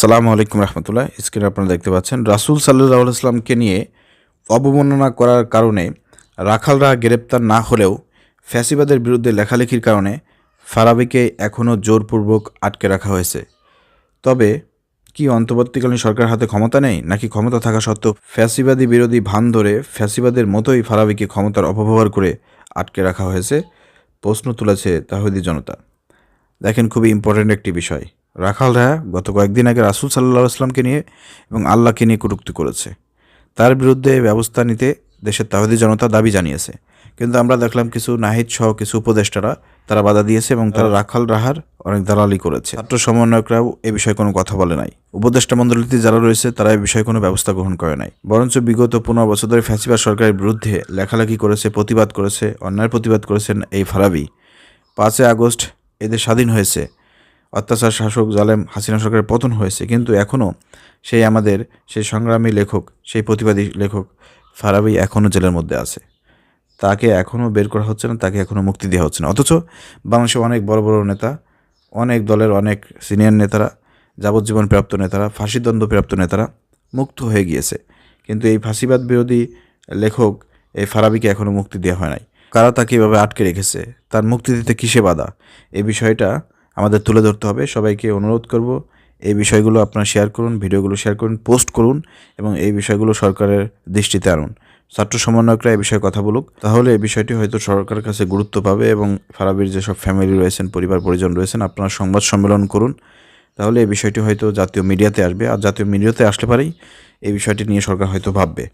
আসসালামু আলাইকুম রহমতুল্লাহ। স্ক্রিনে আপনারা দেখতে পাচ্ছেন রাসূল সাল্লাল্লাহু আলাইহি ওয়াসাল্লামকে নিয়ে অবমাননা করার কারণে রাখালরা গ্রেপ্তার না হলেও ফ্যাসিবাদের বিরুদ্ধে লেখালেখির কারণে ফারাবীকে এখনও জোরপূর্বক আটকে রাখা হয়েছে। তবে কি অন্তর্বর্তীকালীন সরকারের হাতে ক্ষমতা নেই, নাকি ক্ষমতা থাকা সত্ত্বেও ফ্যাসিবাদী বিরোধী ভান ধরে ফ্যাসিবাদের মতোই ফারাবীকে ক্ষমতার অপব্যবহার করে আটকে রাখা হয়েছে? প্রশ্ন তুলেছে তাওহীদি জনতা। দেখেন, খুবই ইম্পর্ট্যান্ট একটি বিষয়। রাখালরা গত কয়েকদিন আগে রাসূল সাল্লাল্লাহু আলাইহি ওয়াসাল্লামকে নিয়ে এবং আল্লাহকে নিয়ে কটূক্তি করেছে। তার বিরুদ্ধে ব্যবস্থা নিতে দেশের তাওহীদি জনতা দাবি জানিয়েছে। কিন্তু আমরা দেখলাম কিছু নাহিদ সহ কিছু উপদেষ্টারা তারা বাধা দিয়েছে এবং তারা রাখাল রাহার অনেক দালালি করেছে। ছাত্র সমন্বয়করাও এ বিষয়ে কোনো কথা বলে নাই। উপদেষ্টা মণ্ডলীতে যারা রয়েছে তারা এ বিষয়ে কোনো ব্যবস্থা গ্রহণ করে নাই। বরঞ্চ বিগত 15 বছর ধরে ফ্যাসিবাদ সরকারের বিরুদ্ধে লেখালেখি করেছে, প্রতিবাদ করেছে, অন্যায়ের প্রতিবাদ করেছেন এই ফারাবী। 5 আগস্ট এদের স্বাধীন হয়েছে, অত্যাচার শাসক জালেম হাসিনা সরকারের পতন হয়েছে, কিন্তু এখনও সেই সংগ্রামী লেখক, সেই প্রতিবাদী লেখক ফারাবী এখনও জেলের মধ্যে আছে। তাকে এখনও বের করা হচ্ছে না, তাকে এখনও মুক্তি দেওয়া হচ্ছে না। অথচ বাংলাদেশে অনেক বড় বড় নেতা, অনেক দলের অনেক সিনিয়র নেতারা, যাবজ্জীবন প্রাপ্ত নেতারা, ফাঁসিদণ্ড প্রাপ্ত নেতারা মুক্ত হয়ে গিয়েছে, কিন্তু এই ফাঁসিবাদ বিরোধী লেখক এই ফারাবীকে এখনও মুক্তি দেওয়া হয় নাই। কারা তাকে এভাবে আটকে রেখেছে, তার মুক্তি দিতে কিসে বাধা, এই বিষয়টা আমাদের তুলে ধরতে হবে। সবাইকে অনুরোধ করব, এই বিষয়গুলো আপনারা শেয়ার করুন, ভিডিওগুলো শেয়ার করুন, পোস্ট করুন এবং এই বিষয়গুলো সরকারের দৃষ্টিতে আনুন। ছাত্র সমন্বয়করা এই বিষয়ে কথা বলুক, তাহলে এই বিষয়টি হয়তো সরকারের কাছে গুরুত্ব পাবে এবং ফারাবীর যেসব ফ্যামিলি রয়েছেন, পরিবার পরিজন রয়েছেন, আপনারা সংবাদ সম্মেলন করুন, তাহলে এই বিষয়টি হয়তো জাতীয় মিডিয়াতে আসবে। আর জাতীয় মিডিয়াতে আসলে পারেই এই বিষয়টি নিয়ে সরকার হয়তো ভাববে।